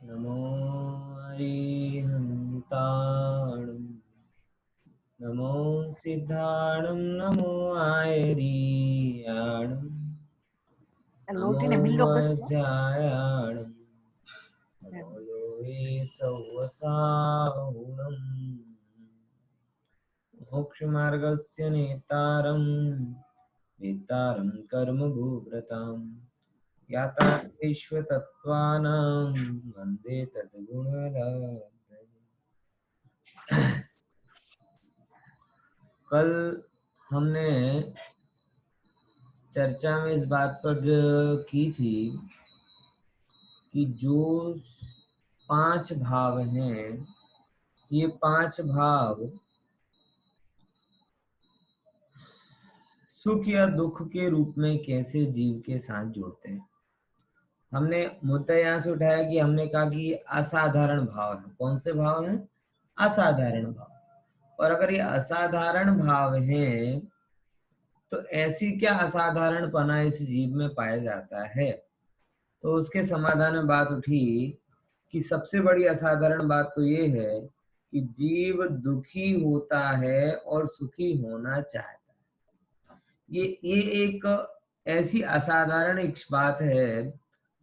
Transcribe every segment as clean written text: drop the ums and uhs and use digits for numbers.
नमो हरिहन्ताणं नमो सिद्धाणं नमो आयरीयाणं नमो Lotin Emil Lopez, ¿no? वज्रायाणं नमो लोहे सौवसाहुणं मोक्षमार्गस्य नेतारं वेत्तारं कर्मभूव्रतां याताश्वतत्त्वानां वन्दे तद्गुणराधये। कल हमने चर्चा में इस बात पर की थी कि जो 5 भाव हैं, ये 5 भाव सुख या दुख के रूप में कैसे जीव के साथ जुड़ते हैं। हमने मुद्दा यहाँ से उठाया कि हमने कहा कि असाधारण भाव है। कौन से भाव हैं? असाधारण भाव। और अगर ये असाधारण भाव हैं तो ऐसी क्या असाधारणपना इस जीव में पाया जाता है? तो उसके समाधान में बात उठी कि सबसे बड़ी असाधारण बात तो ये है कि जीव दुखी होता है और सुखी होना चाहता है। ये एक ऐसी असाधारण एक बात है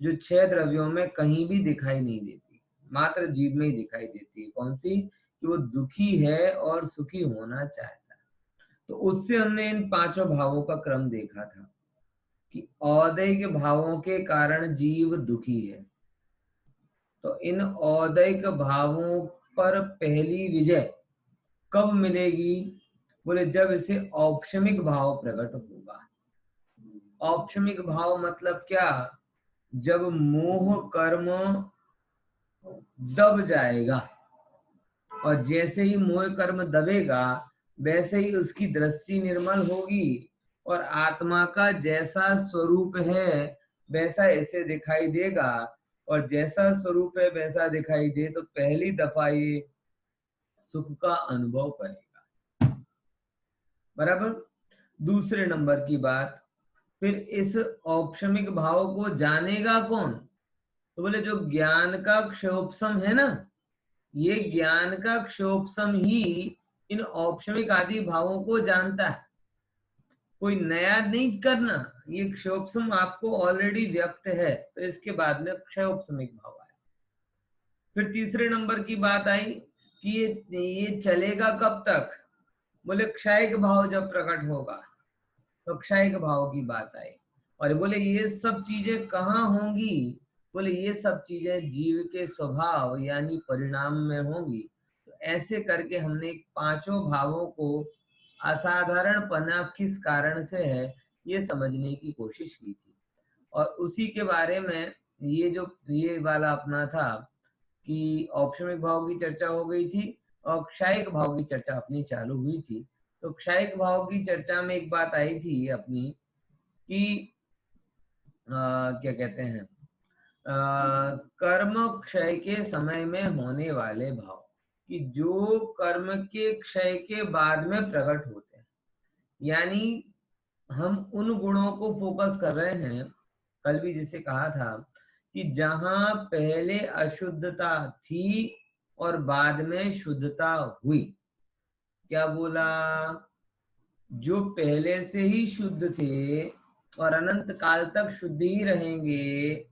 जो 6 द्रव्यों में कहीं भी दिखाई नहीं देती, मात्र जीव में ही दिखाई देती है। कौन सी? कि वो दुखी है और सुखी होना चाहता है। तो उससे हमने इन 5 भावों का क्रम देखा था कि औदैहिक भावों के कारण जीव दुखी है। तो इन औदैहिक भावों पर पहली विजय कब मिलेगी? बोले जब इसे औपशमिक भाव प्रकट होगा। औपशमिक भाव मतलब क्या? जब मोह कर्म दब जाएगा, और जैसे ही मोह कर्म दबेगा वैसे ही उसकी दृष्टि निर्मल होगी और आत्मा का जैसा स्वरूप है वैसा ऐसे दिखाई देगा। और जैसा स्वरूप है वैसा दिखाई दे तो पहली दफा ये सुख का अनुभव करेगा। बराबर। दूसरे नंबर की बात, फिर इस औपशमिक भाव को जानेगा कौन? तो बोले जो ज्ञान का क्षयोपशम है ना, ये ज्ञान का क्षयोपशम ही इन औपशमिक आदि भावों को जानता है। कोई नया नहीं करना, ये क्षयोपशम आपको ऑलरेडी व्यक्त है, तो इसके बाद में क्षयोपशमिक भाव आया। फिर तीसरे नंबर की बात आई कि ये चलेगा कब तक? बोले क्षयिक भाव जब प्रकट होगा, तो क्षयिक भाव की बात आई। और बोले ये सब चीजें कहाँ होंगी? बोले ये सब चीजें जीव के स्वभाव यानी परिणाम में होंगी। तो ऐसे करके हमने 5 भावों को असाधारणपना किस कारण से है ये समझने की कोशिश की थी। और उसी के बारे में ये वाला अपना था कि औपशमिक भाव की चर्चा हो गई थी और क्षयिक भाव की चर्चा अपनी चालू हुई थी। तो क्षयिक भाव की चर्चा में एक बात आई थी अपनी कि क्या कहते हैं, कर्म क्षय के समय में होने वाले भाव, कि जो कर्म के क्षय के बाद में प्रकट होते हैं। यानी हम उन गुणों को फोकस कर रहे हैं, कल भी जिसे कहा था कि जहां पहले अशुद्धता थी और बाद में शुद्धता हुई। क्या बोला? जो पहले से ही शुद्ध थे और अनंत काल तक शुद्ध ही रहेंगे,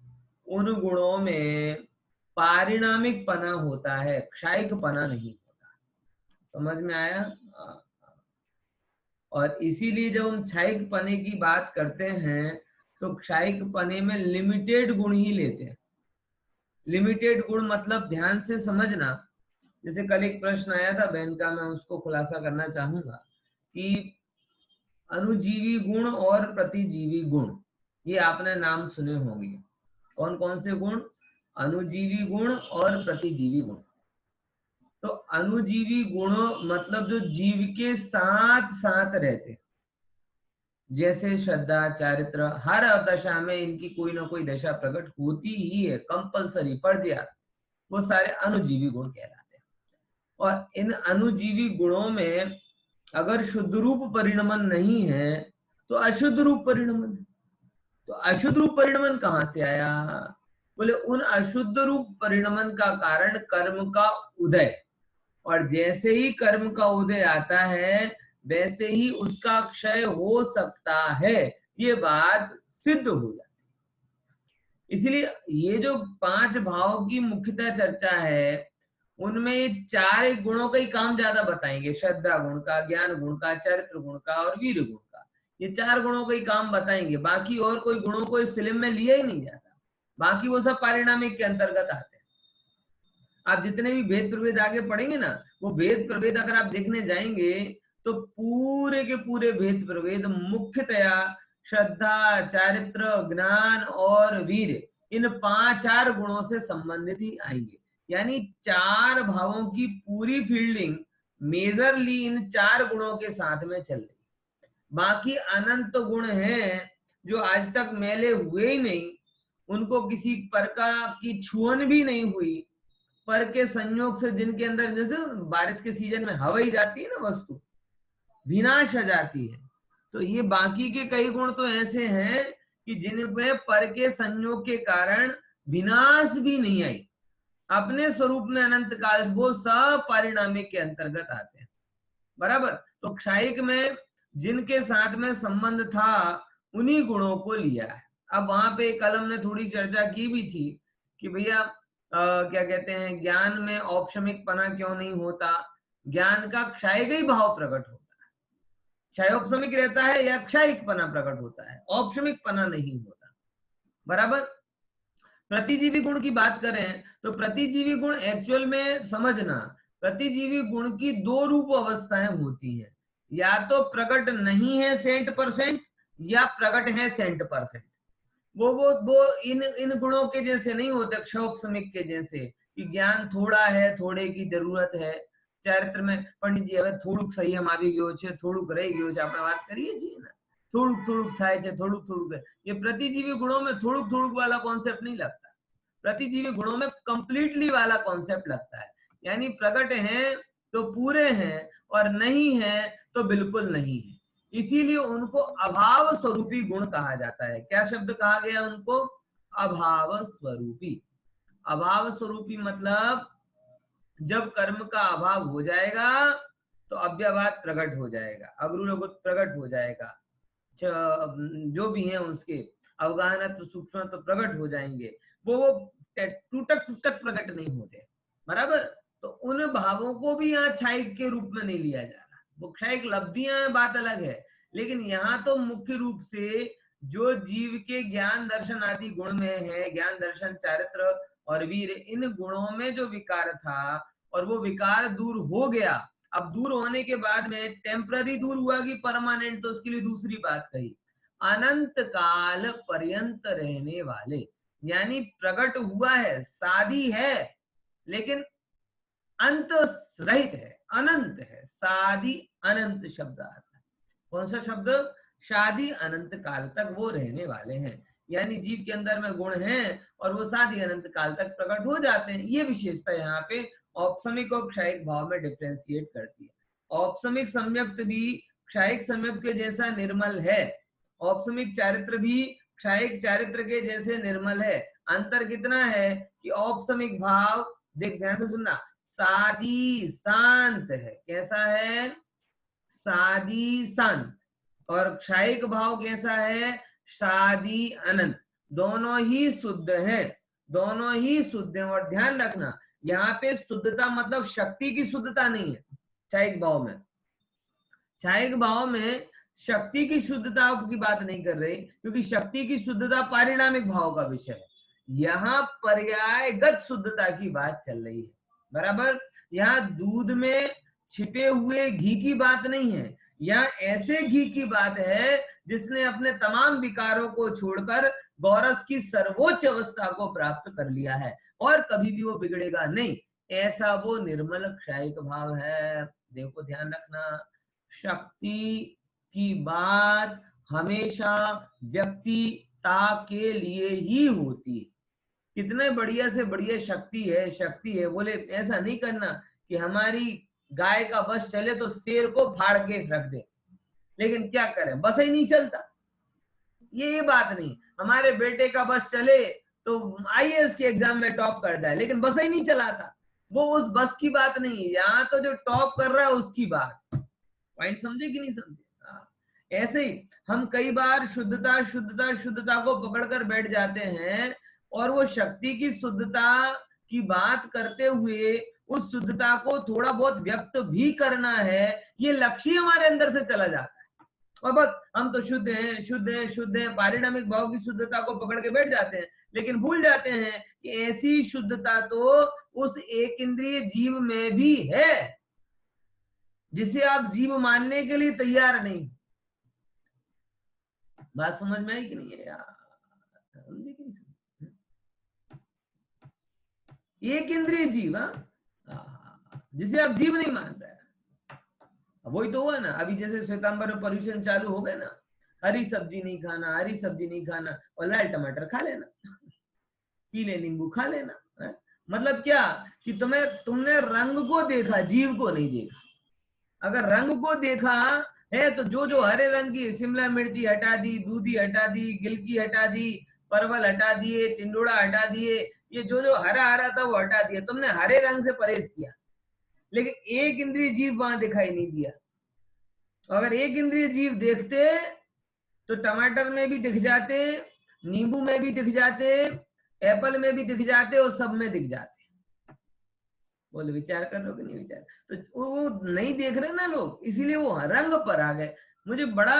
उन गुणों में पारिणामिक पना होता है, क्षयिक पना नहीं होता। समझ में आया? और इसीलिए जब हम क्षयिक पने की बात करते हैं तो क्षयिक पने में लिमिटेड गुण ही लेते हैं। लिमिटेड गुण मतलब ध्यान से समझना। जैसे कल एक प्रश्न आया था बहन का, मैं उसको खुलासा करना चाहूंगा कि अनुजीवी गुण और प्रतिजीवी गुण, ये आपने नाम सुने होंगे। कौन कौन से गुण? अनुजीवी गुण और प्रतिजीवी गुण। तो अनुजीवी गुण मतलब जो जीव के साथ साथ रहते, जैसे श्रद्धा, चारित्र, हर दशा में इनकी कोई ना कोई दशा प्रकट होती ही है, कंपलसरी, फर्जियात, वो सारे अनुजीवी गुण कहलाते हैं। और इन अनुजीवी गुणों में अगर शुद्ध रूप परिणमन नहीं है तो अशुद्ध रूप परिणमन है। तो अशुद्ध रूप परिणमन कहां से आया? बोले उन अशुद्ध रूप परिणमन का कारण कर्म का उदय, और जैसे ही कर्म का उदय आता है वैसे ही उसका क्षय हो सकता है, ये बात सिद्ध हो जाती है। इसलिए ये जो 5 भावों की मुख्यतः चर्चा है, उनमें ये 4 गुणों का ही काम ज्यादा बताएंगे, श्रद्धा गुण का, ज्ञान गुण का, चरित्र गुण का और वीर गुण का। ये 4 गुणों का ही काम बताएंगे, बाकी और कोई गुणों को इस फिल्म में लिया ही नहीं जाता। बाकी वो सब पारिणामिक के अंतर्गत आते हैं। आप जितने भी भेद प्रभेद आगे पढ़ेंगे ना, वो भेद प्रभेद अगर आप देखने जाएंगे तो पूरे के पूरे भेद प्रभेद मुख्यतया श्रद्धा, चारित्र, ज्ञान और वीर, इन 5-4 गुणों से संबंधित ही आएंगे। यानी 4 भावों की पूरी फील्डिंग मेजरली इन 4 गुणों के साथ में चल रही। बाकी अनंत गुण हैं जो आज तक मैले हुए ही नहीं, उनको किसी प्रकार की छुअन भी नहीं हुई, पर के संयोग से जिनके अंदर, जैसे बारिश के सीजन में हवा ही जाती है ना, वस्तु विनाश हो जाती है, तो ये बाकी के कई गुण तो ऐसे हैं कि जिनमें पर के संयोग के कारण विनाश भी नहीं आई, अपने स्वरूप में अनंत काल, वो सब पारिणामिक के अंतर्गत आते हैं। बराबर। तो क्षायिक में जिनके साथ में संबंध था उन्हीं गुणों को लिया है। अब वहां पे कलम ने थोड़ी चर्चा की भी थी कि भैया क्या कहते हैं, ज्ञान में औपशमिक पना क्यों नहीं होता, ज्ञान का क्षायिक ही भाव प्रकट होता है, क्षयोपशमिक रहता है या क्षायिक पना प्रकट होता है, औपशमिक पना नहीं होता। बराबर। प्रतिजीवी गुण की बात करें तो प्रतिजीवी गुण एक्चुअल में समझना, प्रतिजीवी गुण की 2 रूप अवस्थाएं होती हैं, या तो प्रकट नहीं है 100% या प्रकट है 100%। वो इन गुणों के जैसे नहीं होते, क्षोभसमिक के जैसे कि ज्ञान थोड़ा है, थोड़े की जरूरत है। चरित्र में पंडित जी હવે થોડુંક સંયમ આવી ગયો છે, થોડુંક રહી ગયું છે, આપણે વાત કરીએ છીએ ना, થોડુંક થોડુંક થાય છે, થોડુંક થોડુંક। ये प्रतिजीवी गुणों में થોડુંક થોડુંક वाला कॉन्सेप्ट नहीं लगता, प्रतिजीवी गुणों में कंप्लीटली वाला कॉन्सेप्ट लगता है। यानी प्रकट है तो पूरे हैं और नहीं है तो बिल्कुल नहीं है, इसीलिए उनको अभाव स्वरूपी गुण कहा जाता है। क्या शब्द कहा गया उनको? अभाव स्वरूपी। अभाव स्वरूपी मतलब जब कर्म का अभाव हो जाएगा तो अव्यवाद प्रकट हो जाएगा, अग्रुलोक प्रकट हो जाएगा, जो भी है उसके अवगाहनत्व सूक्ष्मत्व प्रकट हो जाएंगे, वो टूटक टूटक प्रकट नहीं होते। बराबर। तो उन भावों को भी यहाँ क्षायिक के रूप में नहीं लिया जा रहा, वो क्षायिक लब्धियां हैं, बात अलग है, लेकिन यहाँ तो मुख्य रूप से जो जीव के ज्ञान दर्शन आदि गुण में है, ज्ञान दर्शन चारित्र और वीर, इन गुणों में जो विकार था और वो विकार दूर हो गया। अब दूर होने के बाद में टेम्पररी दूर हुआ कि परमानेंट, तो उसके लिए दूसरी बात कही, अनंत काल पर्यंत रहने वाले, यानी प्रकट हुआ है, शादी है लेकिन अंत रहित है, अनंत है, शादी अनंत शब्द आता है। कौन सा शब्द? शादी अनंत काल तक वो रहने वाले हैं, यानी जीव के अंदर में गुण हैं और वो शादी अनंत काल तक प्रकट हो जाते हैं। ये विशेषता यहाँ पे औपसमिक और क्षायिक भाव में डिफ्रेंशिएट करती है। औपसमिक सम्यक्त भी क्षायिक सम्यक्त के जैसा निर्मल है, औपसमिक चारित्र भी क्षायिक चारित्र के जैसे निर्मल है। अंतर कितना है कि औपसमिक भाव, देख ध्यान से सुनना, सादी शांत है। कैसा है? सादी शांत। और क्षायिक भाव कैसा है? शादी अनंत। दोनों ही शुद्ध है, दोनों ही शुद्ध है। और ध्यान रखना, यहाँ पे शुद्धता मतलब शक्ति की शुद्धता नहीं है क्षायिक भाव में। क्षायिक भाव में शक्ति की शुद्धता की बात नहीं कर रहे, क्योंकि शक्ति की शुद्धता पारिणामिक भाव का विषय है। यहाँ पर्यायगत शुद्धता की बात चल रही है। बराबर। यहाँ दूध में छिपे हुए घी की बात नहीं है, यहाँ ऐसे घी की बात है जिसने अपने तमाम विकारों को छोड़कर गौरस की सर्वोच्च अवस्था को प्राप्त कर लिया है और कभी भी वो बिगड़ेगा नहीं, ऐसा वो निर्मल क्षायिक भाव है। देखो ध्यान रखना, शक्ति की बात हमेशा व्यक्तिता के लिए ही होती है। कितने बढ़िया से बढ़िया शक्ति है बोले, ऐसा नहीं करना कि हमारी गाय का बस चले तो शेर को फाड़ के रख दे, लेकिन क्या करें, बस ही नहीं चलता। ये बात नहीं। हमारे बेटे का बस चले तो आईएएस के एग्जाम में टॉप कर जाए, लेकिन बस ही नहीं चलाता, वो उस बस की बात नहीं है, यहाँ तो जो टॉप कर रहा है उसकी बात। पॉइंट समझे कि नहीं समझे? ऐसे ही हम कई बार शुद्धता शुद्धता शुद्धता को पकड़कर बैठ जाते हैं, और वो शक्ति की शुद्धता की बात करते हुए उस शुद्धता को थोड़ा बहुत व्यक्त भी करना है, ये लक्ष्य हमारे अंदर से चला जाता है, और बस हम तो शुद्ध हैं शुद्ध हैं शुद्ध हैं, पारिणामिक भाव की शुद्धता को पकड़ के बैठ जाते हैं, लेकिन भूल जाते हैं कि ऐसी शुद्धता तो उस एक इंद्रिय जीव में भी है जिसे आप जीव मानने के लिए तैयार नहीं। बात समझ में आई कि नहीं है यार? समझे कि नहीं? एक इंद्रिय जीव, जिसे आप जीव नहीं मान रहे। वही तो हुआ ना, अभी जैसे श्वेतांबर में पर्यूषण चालू हो गए ना, हरी सब्जी नहीं खाना, हरी सब्जी नहीं खाना, और लाल टमाटर खा लेना, पीले नींबू खा लेना है? मतलब क्या कि तुमने रंग को देखा, जीव को नहीं देखा। अगर रंग को देखा है तो जो जो हरे रंग की शिमला मिर्ची हटा दी, दूधी हटा दी, गिलकी हटा दी, परवल हटा दिए, टिंडोड़ा हटा दिए, ये जो जो हरा हरा था वो हटा दिया, तुमने हरे रंग से परहेज किया, लेकिन एक इंद्रिय जीव वहां दिखाई नहीं दिया। अगर एक इंद्रिय जीव देखते तो टमाटर में भी दिख जाते, नींबू में भी दिख जाते, एप्पल में भी दिख जाते, और सब में दिख जाते। बोले विचार कर लो कि नहीं विचार, तो वो नहीं देख रहे ना लोग, इसीलिए वो रंग पर आ गए। मुझे बड़ा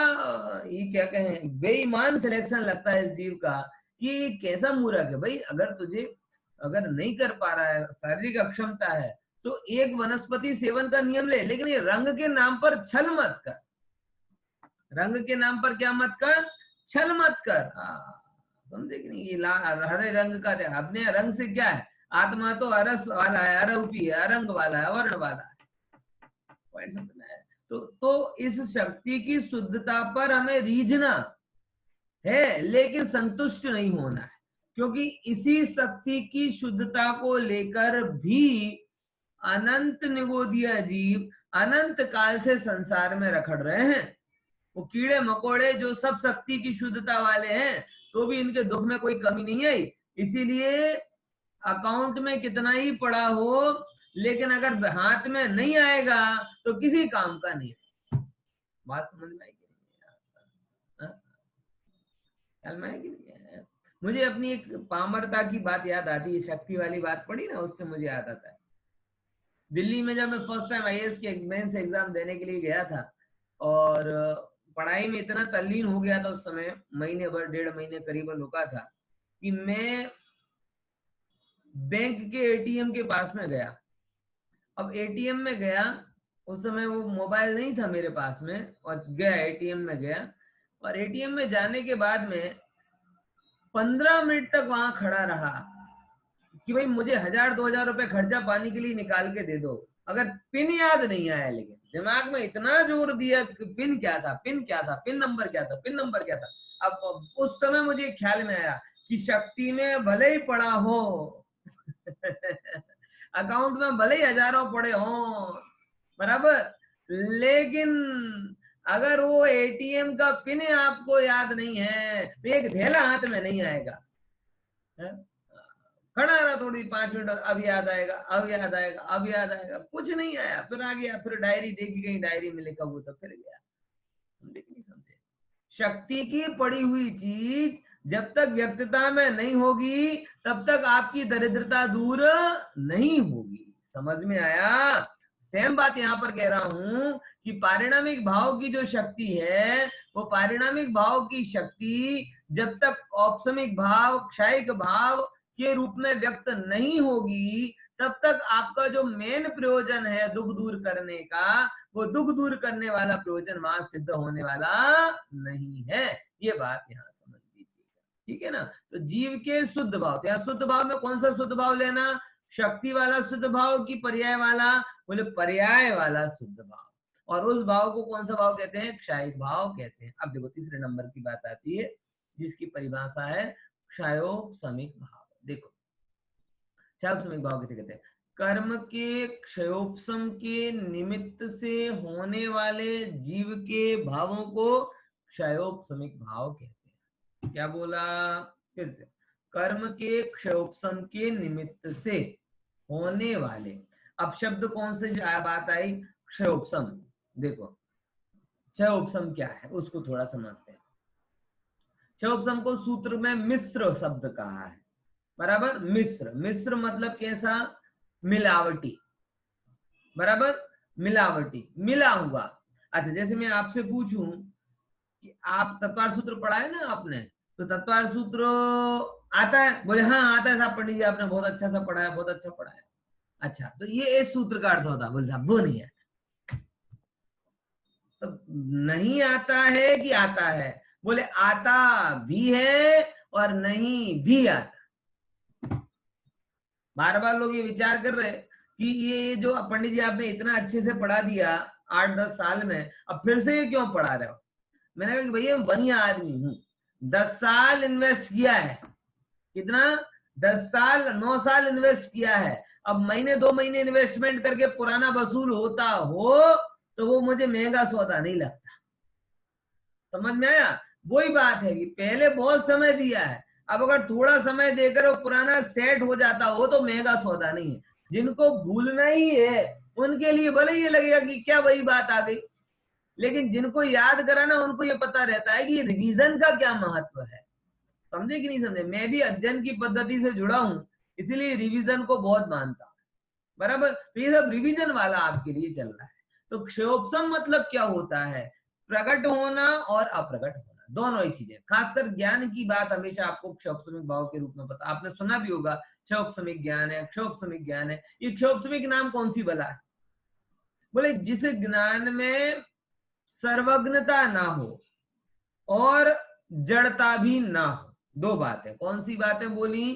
ये क्या कहें बेईमान सिलेक्शन लगता है इस जीव का, कि कैसा मूर्ख है भाई। अगर तुझे अगर नहीं कर पा रहा है, शारीरिक अक्षमता है, तो एक वनस्पति सेवन का नियम ले, लेकिन ये रंग के नाम पर छल मत कर, रंग के नाम पर क्या मत कर, छल मत कर। समझे कि नहीं? ये हरे रंग का अपने रंग से क्या है, आत्मा तो अरस वाला है, अरूपी है, अरंग वाला है, वर्ण वाला है। पॉइंट समझ में आया? तो इस शक्ति की शुद्धता पर हमें रीझना है, लेकिन संतुष्ट नहीं होना है, क्योंकि इसी शक्ति की शुद्धता को लेकर भी अनंत निगोदिया जीव अनंत काल से संसार में रखड़ रहे हैं। वो कीड़े मकोड़े जो सब शक्ति की शुद्धता वाले हैं, तो भी इनके दुख में कोई कमी नहीं आई। इसीलिए अकाउंट में कितना ही पड़ा हो, लेकिन अगर हाथ में नहीं आएगा तो किसी काम का नहीं। बात समझ में आएगी? ख्याल में आएगी नहीं? मुझे अपनी एक पामरता की बात याद आती है, शक्ति वाली बात पड़ी ना, उससे मुझे याद आता है। दिल्ली में जब मैं फर्स्ट टाइम आईएएस के मेंस एग्जाम देने के लिए गया था, और पढ़ाई में इतना तल्लीन हो गया था उस समय, महीने भर 1.5 महीने करीबन रुका था, कि मैं बैंक के एटीएम के पास में गया। अब एटीएम में गया, उस समय वो मोबाइल नहीं था मेरे पास में, और गया एटीएम में गया, और एटीएम में जाने के बाद में 15 मिनट तक वहां खड़ा रहा कि भाई मुझे 1000-2000 रुपए खर्चा पानी के लिए निकाल के दे दो। अगर पिन याद नहीं आया, लेकिन दिमाग में इतना जोर दिया कि पिन क्या था, पिन क्या था, पिन नंबर क्या था, पिन नंबर क्या था। अब उस समय मुझे ख्याल में आया कि शक्ति में भले ही पड़ा हो अकाउंट में भले ही हजारों पड़े हों, बराबर, लेकिन अगर वो एटीएम का पिन आपको याद नहीं है तो एक ढेला हाथ में नहीं आएगा। खड़ा रहा थोड़ी 5 मिनट, अब याद आएगा, अब याद आएगा, अब याद आएगा, कुछ नहीं आया। फिर आ गया, फिर डायरी देखी, कहीं डायरी में लिखा हुआ, तो फिर गया। समझे कि नहीं समझे? शक्ति की पड़ी हुई चीज जब तक व्यक्तता में नहीं होगी, तब तक आपकी दरिद्रता दूर नहीं होगी। समझ में आया? सेम बात यहां पर कह रहा हूं कि पारिणामिक भाव की जो शक्ति है, वो पारिणामिक भाव की शक्ति जब तक औपसमिक भाव, क्षयिक भाव के रूप में व्यक्त नहीं होगी, तब तक आपका जो मेन प्रयोजन है दुख दूर करने का, वो दुख दूर करने वाला प्रयोजन वहां सिद्ध होने वाला नहीं है। ये बात यहाँ समझ लीजिएगा, ठीक है ना? तो जीव के शुद्ध भाव, तो यहाँ शुद्ध भाव में कौन सा शुद्ध भाव लेना? शक्ति वाला शुद्ध भाव की पर्याय वाला? बोले पर्याय वाला शुद्ध भाव। और उस भाव को कौन सा भाव कहते हैं? क्षयिक भाव कहते हैं। अब देखो तीसरे नंबर की बात आती है, जिसकी परिभाषा है क्षयोपशमिक भाव। देखो क्षयोपशमिक भाव किसे कहते हैं? कर्म के क्षयोपशम के निमित्त से होने वाले जीव के भावों को क्षयोपशमिक भाव कहते हैं। क्या बोला? फिर से, कर्म के क्षयोपशम के निमित्त से होने वाले। अब शब्द कौन से बात आई? क्षयोपशम। देखो क्षयोपशम क्या है उसको थोड़ा समझते हैं। क्षयोपशम को सूत्र में मिश्र शब्द कहा है, बराबर। मिश्र, मिश्र मतलब कैसा? मिलावटी, बराबर, मिलावटी, मिला हुआ। अच्छा, जैसे मैं आपसे पूछूं कि आप तत्वार सूत्र पढ़ा है ना आपने, तो तत्वार सूत्र आता है? बोले हाँ आता है साहब, पंडित जी आपने बहुत अच्छा सा पढ़ा है, बहुत अच्छा पढ़ा है। अच्छा, तो ये इस सूत्र का अर्थ होता है? बोले साहब वो नहीं है। तो नहीं आता है कि आता है? बोले आता भी है और नहीं भी आता। बार बार लोग ये विचार कर रहे हैं कि ये जो पंडित जी आपने इतना अच्छे से पढ़ा दिया 8-10 साल में, अब फिर से ये क्यों पढ़ा रहे हो? मैंने कहा कि भैया मैं बढ़िया आदमी हूं, 10 साल इन्वेस्ट किया है। कितना? 10 साल, 9 साल इन्वेस्ट किया है। अब महीने 2 महीने इन्वेस्टमेंट करके पुराना वसूल होता हो तो वो मुझे महंगा सौदा नहीं लगता। समझ में आया? वही बात है कि पहले बहुत समय दिया है, अब अगर थोड़ा समय देकर वो पुराना सेट हो जाता हो तो महंगा सौदा नहीं है। जिनको भूलना ही है उनके लिए भले ये लगेगा कि क्या वही बात आ गई, लेकिन जिनको याद कराना उनको ये पता रहता है कि रिवीजन का क्या महत्व है। समझे कि नहीं समझे? मैं भी अध्ययन की पद्धति से जुड़ा हूं, इसीलिए रिवीजन को बहुत मानता हूं, बराबर। तो ये सब रिवीजन वाला आपके लिए चल रहा है। तो क्षयोपशम मतलब क्या होता है? प्रकट होना और अप्रकट होना, दोनों ही चीजें। खासकर ज्ञान की बात हमेशा आपको क्षयोपशमिक भाव के रूप में पता, आपने सुना भी होगा क्षयोपशमिक ज्ञान है, क्षयोपशमिक ज्ञान है। ये क्षयोपशमिक नाम कौन सी बला है? बोले जिस ज्ञान में सर्वज्ञता ना हो और जड़ता भी ना हो। दो बातें, कौन सी बातें बोली?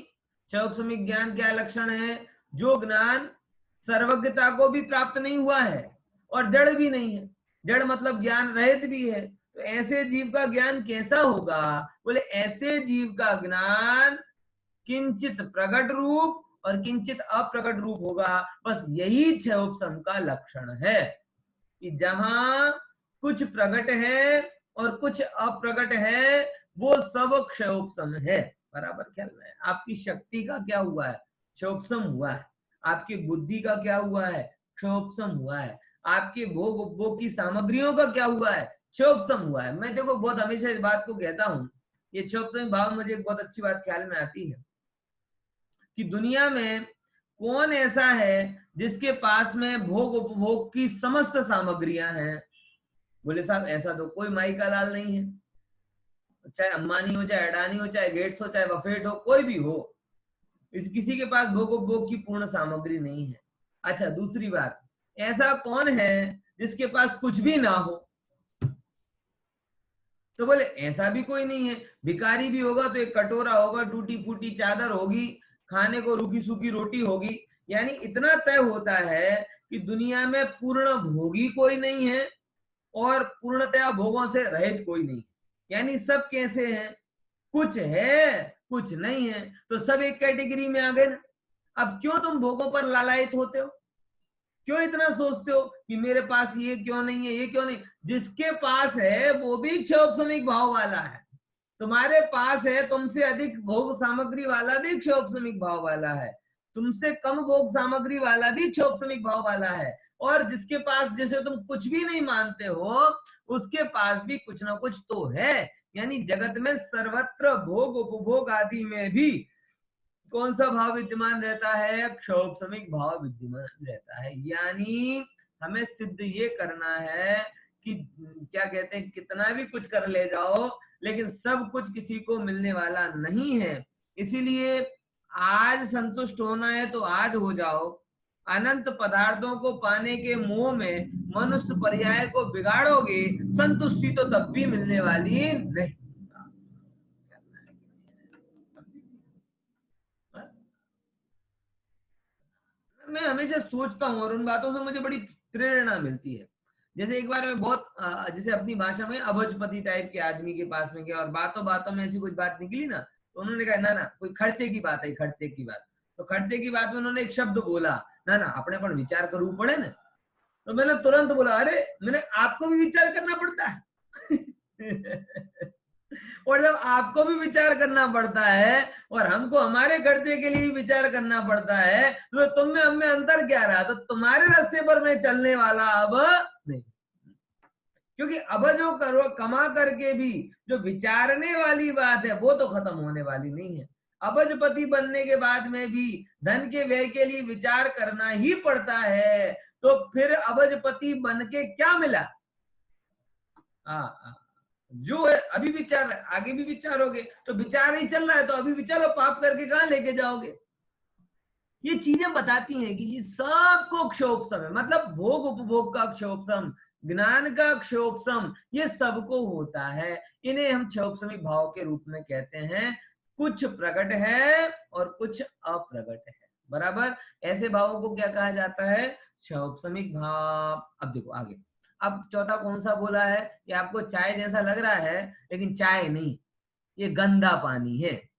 क्षयोपशमिक ज्ञान क्या लक्षण है? जो ज्ञान सर्वज्ञता को भी प्राप्त नहीं हुआ है और जड़ भी नहीं है, जड़ मतलब ज्ञान रहित भी है, तो ऐसे जीव का ज्ञान कैसा होगा? बोले ऐसे जीव का ज्ञान किंचित प्रकट रूप और किंचित अप्रकट रूप होगा। बस यही क्षयोपशम का लक्षण है कि जहां कुछ प्रकट है और कुछ अप्रकट है वो सब क्षयोपशम है। बराबर ख्याल में? आपकी शक्ति का क्या हुआ है? क्षयोपशम हुआ है। आपकी बुद्धि का क्या हुआ है? क्षयोपशम हुआ है। आपके भोग उपभोग की सामग्रियों का क्या हुआ है? क्षयोपशम हुआ है। मैं देखो बहुत हमेशा इस बात को कहता हूं, ये क्षयोपशम भाव मुझे एक बहुत अच्छी बात ख्याल में आती है कि दुनिया में कौन ऐसा है जिसके पास में भोग उपभोग की समस्त सामग्रियां हैं? बोले साहब ऐसा तो कोई माई का लाल नहीं है। चाहे अंबानी हो, चाहे अडानी हो, चाहे गेट्स हो, चाहे बफेट हो, कोई भी हो, इस किसी के पास भोग उपभोग की पूर्ण सामग्री नहीं है। अच्छा, दूसरी बात, ऐसा कौन है जिसके पास कुछ भी ना हो? तो बोले ऐसा भी कोई नहीं है। भिखारी भी होगा तो एक कटोरा होगा, टूटी फूटी चादर होगी, खाने को रूखी सूखी रोटी होगी। यानी इतना तय होता है कि दुनिया में पूर्ण भोगी कोई नहीं है और पूर्णतया भोगों से रहित कोई नहीं। यानी सब कैसे हैं? कुछ है कुछ नहीं है, तो सब एक कैटेगरी में आ गए ना। अब क्यों तुम भोगों पर लालायित होते हो? क्यों इतना सोचते हो कि मेरे पास ये क्यों नहीं है, ये क्यों नहीं? जिसके पास है वो भी क्षयोपशमिक भाव वाला है। तुम्हारे पास है तुमसे अधिक भोग सामग्री वाला भी क्षयोपशमिक भाव वाला है, तुमसे कम भोग सामग्री वाला भी क्षयोपशमिक भाव वाला है, और जिसके पास, जिसे तुम कुछ भी नहीं मानते हो, उसके पास भी कुछ ना कुछ तो है। यानी जगत में सर्वत्र भोग उपभोग आदि में भी कौन सा भाव विद्यमान रहता है? क्षोभसमिक भाव विद्यमान रहता है। यानी हमें सिद्ध ये करना है कि क्या कहते हैं, कितना भी कुछ कर ले जाओ लेकिन सब कुछ किसी को मिलने वाला नहीं है। इसीलिए आज संतुष्ट होना है तो आज हो जाओ। अनंत पदार्थों को पाने के मोह में मनुष्य पर्याय को बिगाड़ोगे, संतुष्टि तो तब भी मिलने वाली नहीं। मैं हमेशा सोचता हूँ और उन बातों से मुझे बड़ी प्रेरणा मिलती है। जैसे एक बार मैं बहुत जैसे अपनी भाषा में अभजपति टाइप के आदमी के पास में गया और बातों बातों में ऐसी कुछ बात निकली ना, तो उन्होंने कहा ना ना कोई खर्चे की बात है, खर्चे की बात। तो खर्चे की बात में उन्होंने एक शब्द बोला, ना ना अपने पर विचार करવું પડે ना। तो मैंने तुरंत बोला, अरे मैंने आपको भी विचार करना पड़ता है। और जब आपको भी विचार करना पड़ता है और हमको हमारे खर्चे के लिए विचार करना पड़ता है, तो तुम में हम में अंतर क्या रहा? तो तुम्हारे रास्ते पर मैं चलने वाला अब नहीं, क्योंकि अब जो करो कमा करके भी जो विचारने वाली बात है वो तो खत्म होने वाली नहीं है। अबजपति बनने के बाद में भी धन के व्यय के लिए विचार करना ही पड़ता है, तो फिर अबजपति बन के क्या मिला? जो है अभी विचार, आगे भी विचारोगे, तो विचार ही चल रहा है, तो अभी विचारो, पाप करके कहां लेके जाओगे? ये चीजें बताती हैं कि ये सबको क्षोभसम है, मतलब भोग उपभोग का क्षोभसम, ज्ञान का क्षोभसम, ये सबको होता है। इन्हें हम क्षोभसमिक भाव के रूप में कहते हैं। कुछ प्रकट है और कुछ अप्रकट है, बराबर। ऐसे भावों को क्या कहा जाता है? क्षोभसमिक भाव। अब देखो आगे, अब चौथा कौन सा बोला है? ये आपको चाय जैसा लग रहा है, लेकिन चाय नहीं, ये गंदा पानी है।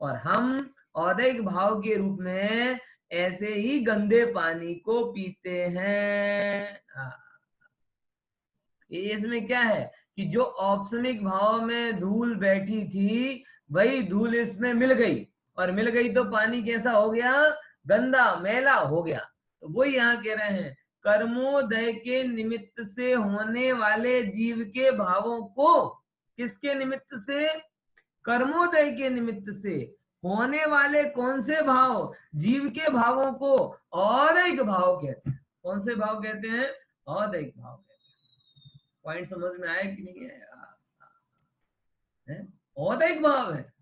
और हम औदैहिक भाव के रूप में ऐसे ही गंदे पानी को पीते हैं। इसमें क्या है कि जो औपसमिक भाव में धूल बैठी थी, वही धूल इसमें मिल गई, और मिल गई तो पानी कैसा हो गया? गंदा, मैला हो गया। तो वो यहाँ कह रहे हैं, कर्मोदय के निमित्त से होने वाले जीव के भावों को, किसके निमित्त से? कर्मोदय के निमित्त से होने वाले कौन से भाव? जीव के भावों को औदैहिक भाव कहते हैं। कौन से भाव कहते हैं? औदैहिक भाव कहते हैं। पॉइंट समझ में आया कि नहीं है? औदैहिक भाव है।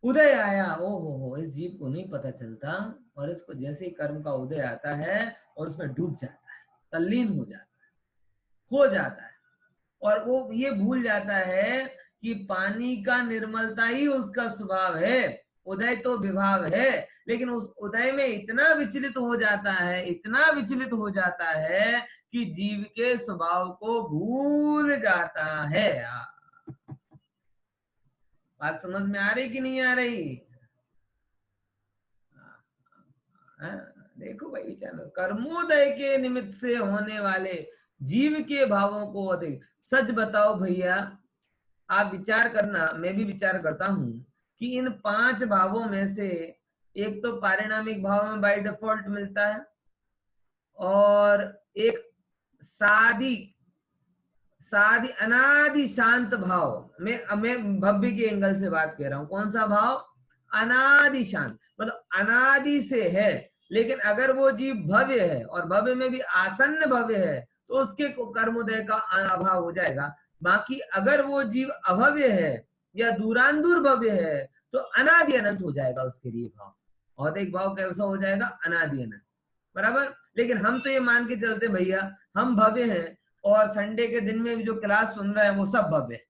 उदय आया, ओ हो, इस जीव को नहीं पता चलता, और इसको जैसे ही कर्म का उदय आता है और उसमें डूब जाता है, तल्लीन हो जाता है, खो जाता है, और वो ये भूल जाता है कि पानी का निर्मलता ही उसका स्वभाव है। उदय तो विभाव है, लेकिन उस उदय में इतना विचलित हो जाता है, इतना विचलित हो जाता है कि जीव के स्वभाव को भूल जाता है। बात समझ में आ रही कि नहीं आ रही? देखो भाई, चलो, कर्मोदय के निमित्त से होने वाले जीव के भावों को अधिक। सच बताओ भैया, आप विचार करना, मैं भी विचार करता हूं कि इन 5 भावों में से एक तो पारिणामिक भाव में बाय डिफॉल्ट मिलता है, और एक सादी सादी अनादि शांत भाव। मैं भव्य के एंगल से बात कर रहा हूं। कौन सा भाव? अनादि शांत, मतलब अनादि से है, लेकिन अगर वो जीव भव्य है और भव्य में भी आसन्न भव्य है, तो उसके कर्मोदय का अभाव हो जाएगा। बाकी अगर वो जीव अभव्य है या दूरांदूर भव्य है, तो अनादि अनंत हो जाएगा उसके लिए भाव। औदैहिक भाव कैसा हो जाएगा? अनादि अनंत, बराबर। लेकिन हम तो ये मान के चलते भैया, हम भव्य हैं, और संडे के दिन में भी जो क्लास सुन रहे हैं वो सब भव्य है,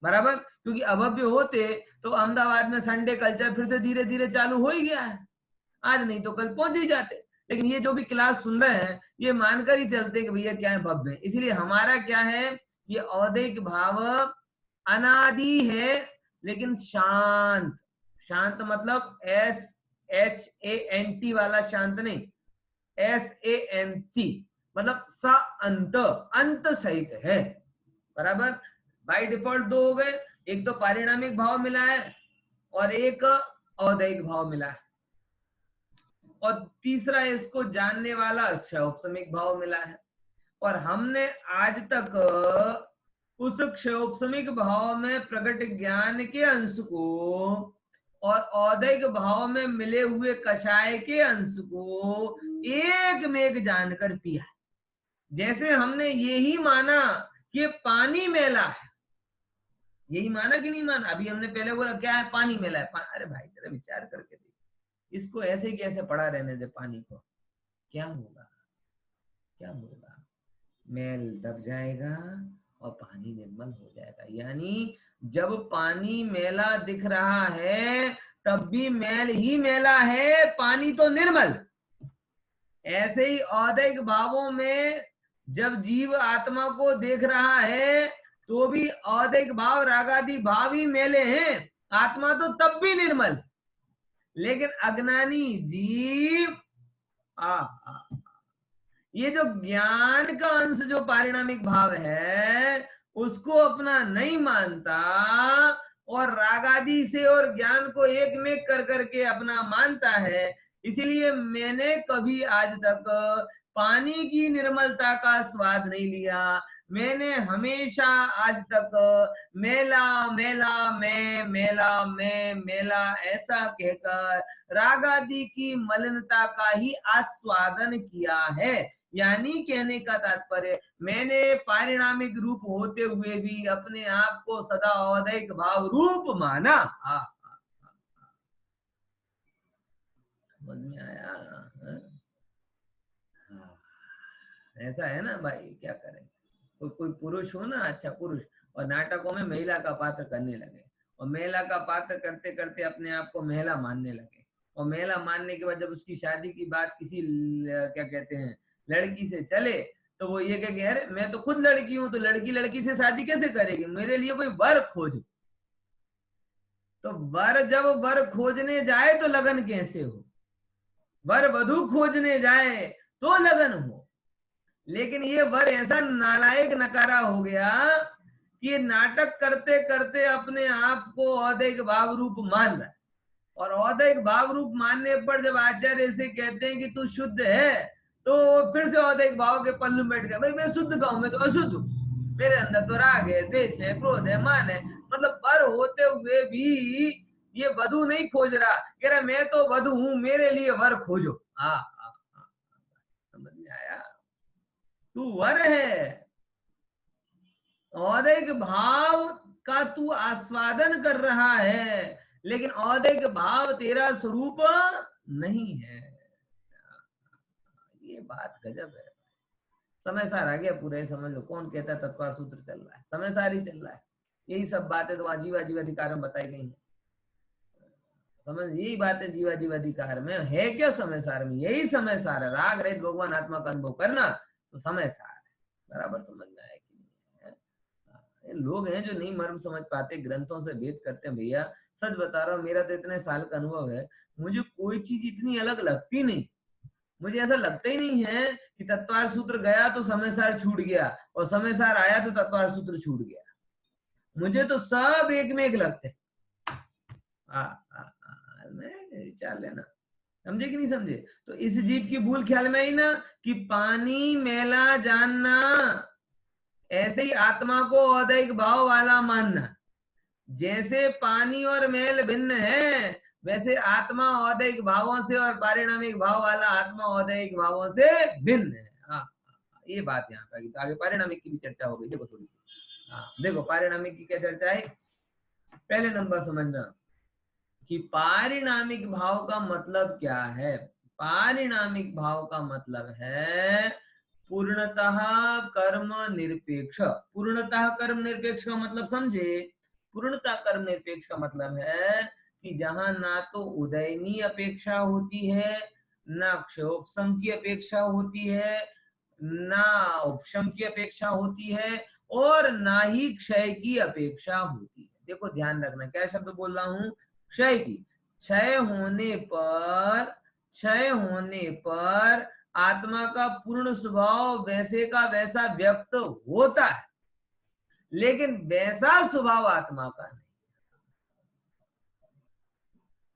बराबर। क्योंकि अभव्य होते तो अहमदाबाद में संडे कल्चर फिर से धीरे धीरे चालू हो ही गया है, आज नहीं तो कल पहुंच ही जाते। लेकिन ये जो भी क्लास सुन रहे हैं, ये मानकर ही चलते कि भैया क्या है, भव्य। इसलिए हमारा क्या है, ये औदैहिक भाव अनादि है, लेकिन शांत। शांत मतलब SHANT वाला शांत नहीं, SANT मतलब स अंत, अंत सहित है, बराबर। बाय डिफॉल्ट 2 हो गए, एक तो पारिणामिक भाव मिला है और एक औदैहिक भाव मिला है, और तीसरा इसको जानने वाला क्षयोपसमिक भाव मिला है। और हमने आज तक उस क्षयोपसमिक भाव में प्रकट ज्ञान के अंश को और औदैहिक भाव में मिले हुए कषाय के अंश को एक मेघ जानकर पिया। जैसे हमने यही माना कि पानी मैला है, यही माना कि नहीं माना? अभी हमने पहले बोला क्या है, पानी मैला है। अरे भाई जरा विचार करके देख, इसको ऐसे कैसे पड़ा रहने दे पानी को, क्या होगा? क्या होगा? मैल दब जाएगा और पानी निर्मल हो जाएगा। यानी जब पानी मैला दिख रहा है, तब भी मैल ही मैला है, पानी तो निर्मल। ऐसे ही औदैहिक भावों में जब जीव आत्मा को देख रहा है, तो भी औदैहिक भाव रागादि भाव ही मेले हैं, आत्मा तो तब भी निर्मल। लेकिन अज्ञानी जीव ये जो ज्ञान का अंश जो पारिणामिक भाव है, उसको अपना नहीं मानता और रागादि से और ज्ञान को एक में कर करके अपना मानता है, इसलिए मैंने कभी आज तक पानी की निर्मलता का स्वाद नहीं लिया। मैंने हमेशा आज तक मेला मेला मैं मेला ऐसा कहकर रागादि की मलिनता का ही आस्वादन किया है। यानी कहने का तात्पर्य, मैंने पारिणामिक रूप होते हुए भी अपने आप को सदा औदैहिक भाव रूप माना। समझ में आया? ऐसा है ना भाई, क्या करें। कोई पुरुष हो ना, अच्छा पुरुष, और नाटकों में महिला का पात्र करने लगे, और महिला का पात्र करते करते अपने आप को महिला मानने लगे, और महिला मानने के बाद जब उसकी शादी की बात किसी क्या कहते हैं लड़की से चले, तो वो ये कहे, अरे मैं तो खुद लड़की हूं, तो लड़की लड़की से शादी कैसे करेगी, मेरे लिए कोई वर खोजो। तो वर खोजने जाए तो लगन कैसे हो, वर वधू खोजने जाए तो लगन हो। लेकिन ये वर ऐसा नालायक नकारा हो गया कि नाटक करते करते अपने आप को औदैहिक भाव रूप मान रहा है, और औदैहिक भाव रूप मानने पर जब आचार्य से कहते हैं कि तू शुद्ध है, तो फिर से औदैहिक भाव के पल्लू बैठ गया, भाई मैं शुद्ध कहूं, मैं तो अशुद्ध हूं, मेरे अंदर तो राग है, द्वेष है, क्रोध है, मान है। मतलब वर होते हुए भी ये वधु नहीं खोज रहा, कह रहा मैं तो वधु हूं, मेरे लिए वर खोजो। समझ में आया? तू वर है, औदैहिक भाव का तू आस्वादन कर रहा है, लेकिन औदैहिक भाव तेरा स्वरूप नहीं है। ये बात गजब है। समय सार आ गया पूरे, समझ लो। कौन कहता है तत्पर सूत्र चल रहा है, समय सार ही चल रहा है। यही सब बातें तो जीवा जीव अधिकार में बताई गई है। समझ, यही बातें जीवा जीव अधिकार में है। क्या समय सार में यही समय सार है, राग रहित भगवान आत्मा का अनुभव करना, तो समय सार है। बराबर समझ में आया कि नहीं? लोग हैं जो नहीं मर्म समझ पाते, ग्रंथों से भेद करते हैं। भैया सच बता रहा हूँ, मेरा तो इतने साल का अनुभव है, मुझे कोई चीज इतनी अलग लगती नहीं। मुझे ऐसा लगता ही नहीं है कि तत्पर सूत्र गया तो समय सार छूट गया, और समय सार आया तो तत्पर सूत्र छूट गया। मुझे तो सब एक में एक लगते। विचार लेना, समझे कि नहीं समझे? तो इस जीव की भूल ख्याल में आई ना कि पानी मेला जानना, ऐसे ही आत्मा को औदैहिक भाव वाला मानना। जैसे पानी और मेल भिन्न है, वैसे आत्मा औदैहिक भावों से और पारिणामिक भाव वाला आत्मा औदैहिक भावों से भिन्न है। ये बात यहाँ पे आगे, तो आगे पारिणामिक की भी चर्चा हो गई। देखो थोड़ी सी, देखो पारिणामिक की क्या चर्चा है। पहले नंबर समझना कि पारिणामिक भाव का मतलब क्या है। पारिणामिक भाव का मतलब है पूर्णतः कर्म निरपेक्ष। पूर्णतः कर्म निरपेक्ष का मतलब समझे। पूर्णतः कर्म निरपेक्ष का मतलब है कि जहां ना तो उदयनीय अपेक्षा होती है, ना क्षयोपशम की अपेक्षा होती है, ना उपशम की अपेक्षा होती है, और ना ही क्षय की अपेक्षा होती है। देखो ध्यान रखना, क्या शब्द बोल रहा हूं, क्षय की। क्षय होने पर आत्मा का पूर्ण स्वभाव वैसे का वैसा व्यक्त होता है, लेकिन वैसा स्वभाव आत्मा का नहीं,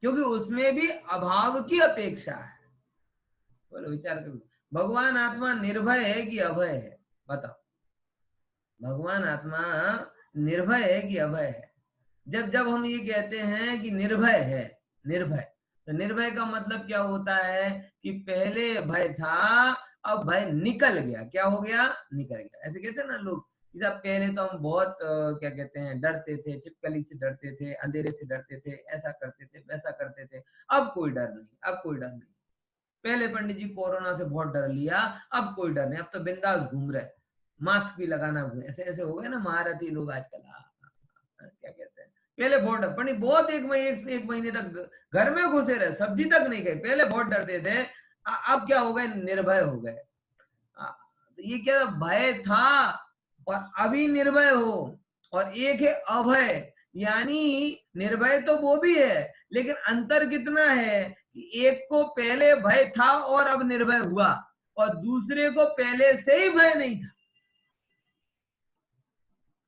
क्योंकि उसमें भी अभाव की अपेक्षा है। बोलो विचार करो, भगवान आत्मा निर्भय है कि अभय है, बताओ। भगवान आत्मा निर्भय है कि अभय है? जब जब हम ये कहते हैं कि निर्भय है, निर्भय, तो निर्भय का मतलब क्या होता है कि पहले भय था, अब भय निकल गया। क्या हो गया? निकल गया। ऐसे कहते हैं ना लोग, जब पहले तो हम बहुत क्या कहते हैं डरते थे, छिपकली से डरते थे, अंधेरे से डरते थे, ऐसा करते थे, वैसा करते थे। अब कोई डर नहीं, अब कोई डर नहीं। पहले पंडित जी कोरोना से बहुत डर लिया, अब कोई डर नहीं, अब तो बिंदास घूम रहे, मास्क भी लगाना, ऐसे ऐसे हो गए ना महारथी लोग आजकल। क्या कहते हैं, पहले बहुत डर, पंडित बहुत एक महीने तक घर में घुसे रहे, सब्जी तक नहीं गए। पहले बहुत डरते थे, अब क्या हो गए, निर्भय हो गए। तो ये क्या भय था और अभी निर्भय हो, और एक है अभय। यानी निर्भय तो वो भी है, लेकिन अंतर कितना है कि एक को पहले भय था और अब निर्भय हुआ, और दूसरे को पहले से ही भय नहीं था।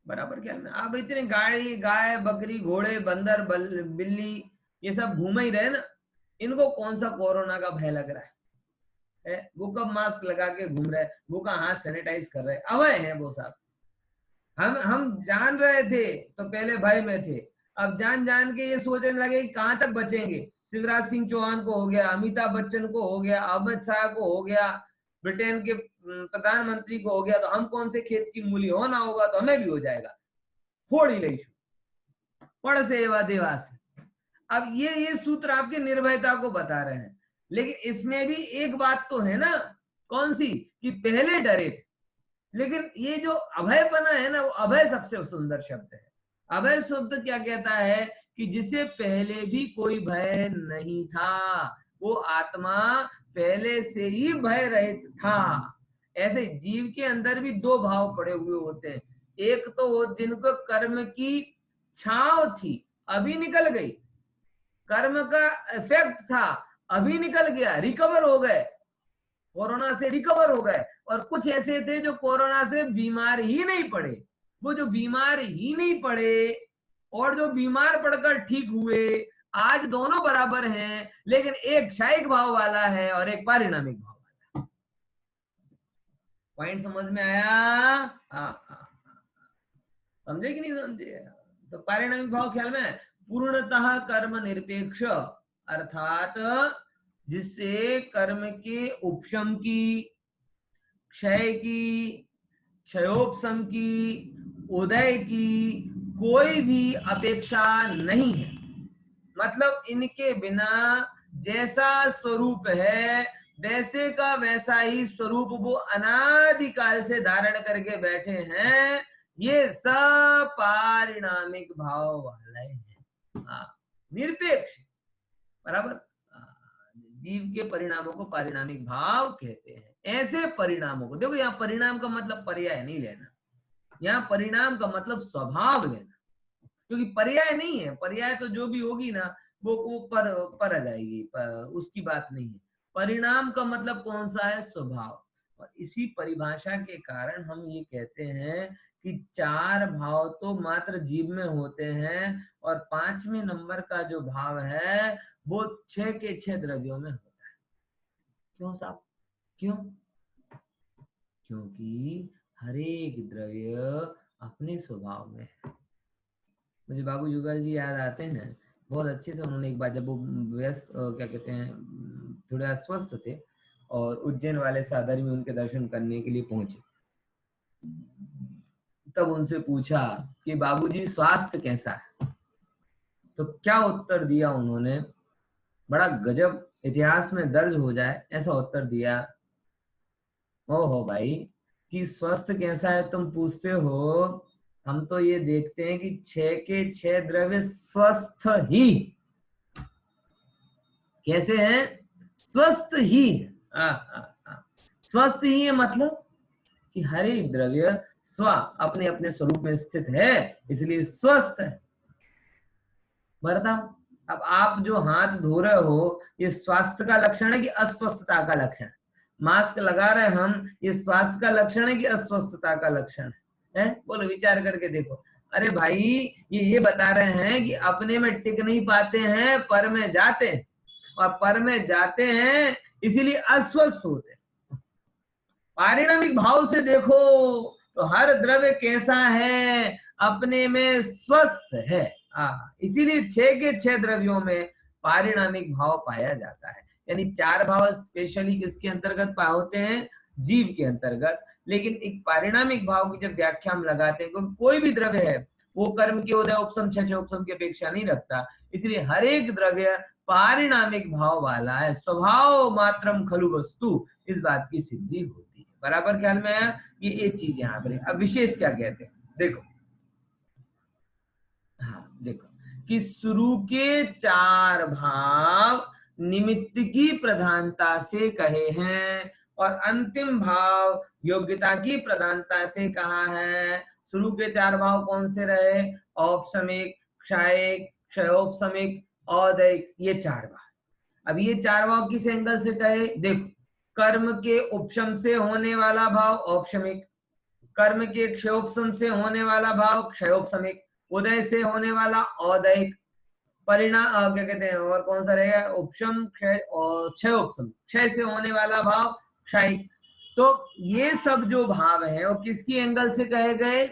बराबर ख्याल में। अब इतने गाड़ी गाय बकरी घोड़े बंदर बिल्ली ये सब घूम ही रहे ना, इनको कौन सा कोरोना का भय लग रहा है? वो कब मास्क लगा के घूम रहे हैं, वो का हाथ सैनिटाइज कर रहे हैं, अभय है वो साहब। हम जान रहे थे तो पहले भय में थे, अब जान जान के ये सोचने लगे कि कहां तक बचेंगे। शिवराज सिंह चौहान को हो गया, अमिताभ बच्चन को हो गया, अमित शाह को हो गया, ब्रिटेन के प्रधानमंत्री को हो गया, तो हम कौन से खेत की मूली होना होगा तो हमें भी हो जाएगा। थोड़ी लई पढ़ सेवा देवास। अब ये सूत्र आपके निर्भयता को बता रहे हैं, लेकिन इसमें भी एक बात तो है ना, कौन सी, कि पहले डरे थे, लेकिन ये जो अभयपना है ना, वो अभय सबसे सुंदर शब्द है। अभय शब्द क्या कहता है कि जिसे पहले भी कोई भय नहीं था, वो आत्मा पहले से ही भय रहित था। ऐसे जीव के अंदर भी दो भाव पड़े हुए होते हैं, एक तो वो जिनको कर्म की छाव थी अभी निकल गई, कर्म का इफेक्ट था अभी निकल गया, रिकवर हो गए, कोरोना से रिकवर हो गए, और कुछ ऐसे थे जो कोरोना से बीमार ही नहीं पड़े। वो जो बीमार ही नहीं पड़े और जो बीमार पड़कर ठीक हुए, आज दोनों बराबर हैं, लेकिन एक क्षयिक भाव वाला है और एक पारिणामिक भाव वाला। पॉइंट समझ में आया? समझे कि नहीं समझे? तो पारिणामिक भाव ख्याल में, पूर्णतः कर्म निरपेक्ष, अर्थात जिससे कर्म के उपशम की, क्षय की, क्षयोपशम की, उदय की कोई भी अपेक्षा नहीं है। मतलब इनके बिना जैसा स्वरूप है वैसे का वैसा ही स्वरूप वो अनादिकाल से धारण करके बैठे हैं, ये सब पारिणामिक भाव वाले हैं। निरपेक्ष, बराबर। जीव के परिणामों को पारिणामिक भाव कहते हैं। ऐसे परिणामों को देखो, यहाँ परिणाम का मतलब पर्याय नहीं लेना, यहाँ परिणाम का मतलब स्वभाव लेना, क्योंकि पर्याय नहीं है, पर्याय तो जो भी होगी ना वो पर आ जाएगी, उसकी बात नहीं है। परिणाम का मतलब कौन सा है? स्वभाव। और इसी परिभाषा के कारण हम ये कहते हैं कि चार भाव तो मात्र जीव में होते हैं, और पांचवें नंबर का जो भाव है वो 6 के 6 द्रव्यों में होता है। क्यों साहब? क्यों? क्योंकि हर एक द्रव्य अपने स्वभाव में है। मुझे बाबू जुगल जी याद आते हैं, बहुत अच्छे से उन्होंने एक बार जब वो व्यस्त क्या कहते हैं थोड़े अस्वस्थ थे और उज्जैन वाले सादर में उनके दर्शन करने के लिए पहुंचे, तब उनसे पूछा कि बाबूजी स्वास्थ्य कैसा है? तो क्या उत्तर दिया उन्होंने, बड़ा गजब, इतिहास में दर्ज हो जाए ऐसा उत्तर दिया। ओहो भाई, कि स्वस्थ कैसा है तुम पूछते हो, हम तो ये देखते हैं कि 6 के 6 द्रव्य स्वस्थ ही। कैसे हैं? स्वस्थ ही। स्वस्थ ही है मतलब कि हर एक द्रव्य स्व अपने अपने स्वरूप में स्थित है, इसलिए स्वस्थ है। बताओ, अब आप जो हाथ धो रहे हो, ये स्वास्थ्य का लक्षण है कि अस्वस्थता का लक्षण? मास्क लगा रहे हम, ये स्वास्थ्य का लक्षण है कि अस्वस्थता का लक्षण है? बोलो, विचार करके देखो। अरे भाई, ये बता रहे हैं कि अपने में टिक नहीं पाते हैं, पर में जाते हैं, और पर में जाते हैं इसीलिए अस्वस्थ होते हैं। पारिणामिक भाव से देखो तो हर द्रव्य कैसा है? अपने में स्वस्थ है। इसीलिए 6 के 6 द्रव्यों में पारिणामिक भाव पाया जाता है। यानी 4 भाव स्पेशली किसके अंतर्गत होते हैं? जीव के अंतर्गत। लेकिन एक पारिणामिक भाव की जब व्याख्या हम लगाते हैं, क्योंकि कोई भी द्रव्य है वो कर्म के उदय उपशम क्षय उपशम की अपेक्षा नहीं रखता, इसलिए हर एक द्रव्य पारिणामिक भाव वाला है। स्वभाव मात्रम खलु वस्तु, इस बात की सिद्धि होती है। बराबर ख्याल में आया? ये चीज यहाँ पर। अब विशेष क्या कहते हैं देखो। हाँ देखो, कि शुरू के 4 भाव निमित्त की प्रधानता से कहे हैं, और अंतिम भाव योग्यता की प्रधानता से कहा है। शुरू के 4 भाव कौन से रहे? औपशमिक, क्षयिक, क्षयोपशमिक, औदैक, ये 4 भाव। अब ये 4 भाव किस एंगल से कहे? देखो, कर्म के उपशम से होने वाला भाव औपशमिक, कर्म के क्षयोपम से होने वाला भाव क्षयोपमिक, उदय से होने वाला औदयिक, परिणाम क्या कहते हैं, और कौन सा रहेगा, उपशम क्षय और क्षयोपम, क्षय से होने वाला भाव क्षयिक। तो ये सब जो भाव है वो किसकी एंगल से कहे गए,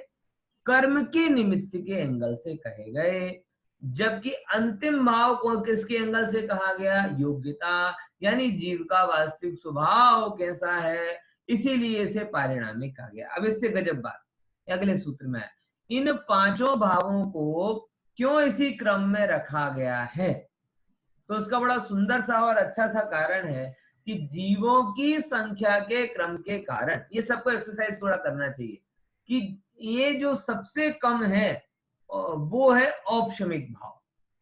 कर्म के निमित्त के एंगल से कहे गए, जबकि अंतिम भाव को किसके एंगल से कहा गया, योग्यता, यानी जीव का वास्तविक स्वभाव कैसा है, इसीलिए इसे पारिणामिक कहा गया। अब इससे गजब बात अगले सूत्र में है, इन पांचों भावों को क्यों इसी क्रम में रखा गया है, तो उसका बड़ा सुंदर सा और अच्छा सा कारण है कि जीवों की संख्या के क्रम के कारण, ये सबको एक्सरसाइज थोड़ा करना चाहिए कि ये जो सबसे कम है वो है औपशमिक भाव,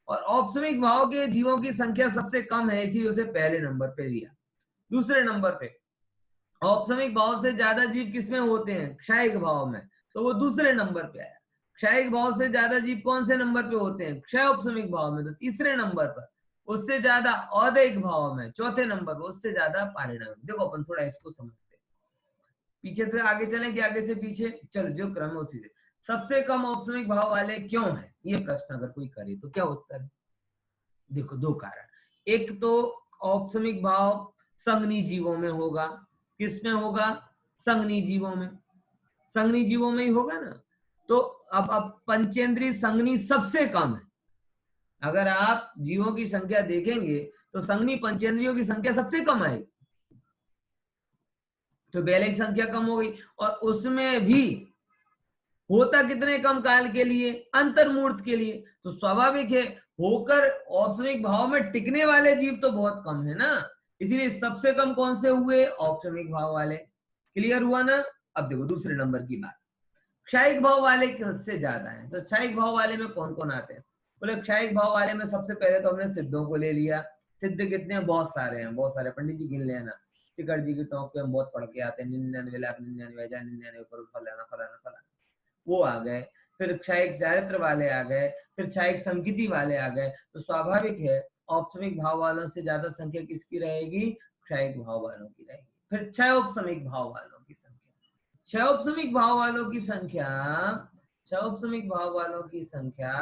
और औपशमिक भाव के जीवों की संख्या सबसे कम है, इसी उसे पहले नंबर पे लिया। दूसरे नंबर पे औपशमिक भाव से ज्यादा जीव किसमें होते हैं, क्षयिक भाव में, तो वो दूसरे नंबर पे आया। क्षयिक भाव से ज्यादा जीव कौन से नंबर पे होते हैं, क्षयोपशमिक भाव में, तो तीसरे नंबर पर। उससे ज्यादा औदैहिक भाव में चौथे नंबर पर, उससे ज्यादा पारिणामिक। देखो अपन थोड़ा इसको समझते हैं, पीछे से आगे चले कि आगे से पीछे, चलो जो क्रम है उसी से। सबसे कम औपशमिक भाव वाले क्यों है, ये प्रश्न अगर कोई करे तो क्या उत्तर है, देखो दो कारण। एक तो औपशमिक भाव संगनी जीवों में होगा, किसमें होगा, संगनी जीवों में, संगनी जीवों में ही होगा ना। तो अब पंचेंद्रीय संगनी सबसे कम है, अगर आप जीवों की संख्या देखेंगे तो संगनी पंचेंद्रियों की संख्या सबसे कम आएगी, तो बेलय संख्या कम हो गई, और उसमें भी होता कितने कम काल के लिए, अंतर्मूर्त के लिए, तो स्वाभाविक है होकर औपशमिक भाव में टिकने वाले जीव तो बहुत कम है ना, इसीलिए सबसे कम कौन से हुए, औपशमिक भाव वाले। क्लियर हुआ ना। अब देखो दूसरे नंबर की बात, क्षयिक भाव वाले किससे ज्यादा है, तो क्षयिक भाव वाले में कौन कौन आते हैं, बोले क्षयिक भाव वाले में सबसे पहले तो हमने सिद्धों को ले लिया। सिद्ध कितने हैं, बहुत सारे हैं, बहुत सारे, पंडित जी गिन लेना, चिकट जी की टॉप पे हम बहुत पढ़ के आते हैं, 99 लाख 99 हजार 99 करोड़ फलाना फलाना फलाना, वो आ गए। फिर क्षयिक चारित्र वाले आ गए, फिर क्षयिक संगीति वाले आ गए, तो स्वाभाविक है औपशमिक भाव वालों से ज्यादा संख्या किसकी रहेगी, क्षयिक भाव वालों की रहेगी। फिर क्षयोपशमिक भाव वालों की संख्या, क्षयोपशमिक भाव वालों की संख्या, क्षयोपशमिक भाव वालों की संख्या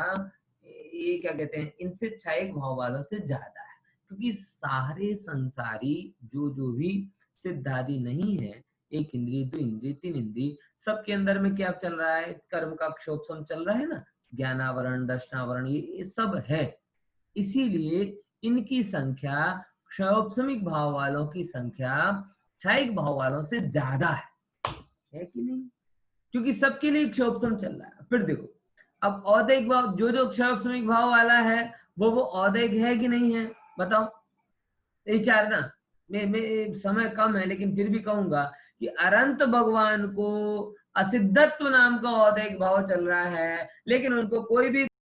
ये क्या कहते हैं, इनसे क्षयिक भाव वालों से ज्यादा है, क्योंकि सारे संसारी जो जो भी सिद्धादि नहीं है, एक इंद्रिय, दो इंद्रिय, तीन इंद्रिय, सबके अंदर में क्या चल रहा है, कर्म का क्षोभसम चल रहा है ना, ज्ञानावरण दर्शनावरण ये सब है, इसीलिए इनकी संख्या क्षयोपशमिक भाव वालों की संख्या क्षयिक भाव वालों से ज्यादा है कि नहीं, क्योंकि सबके लिए क्षयोपशम चल रहा है। फिर देखो अब औदैहिक भाव, जो जो क्षयोपशमिक भाव वाला है वो औदैहिक है कि नहीं है, बताओ, विचार ना। मैं समय कम है लेकिन फिर भी कहूंगा कि अनंत भगवान को असिद्धत्व नाम का औदैहिक भाव चल रहा है, लेकिन उनको कोई भी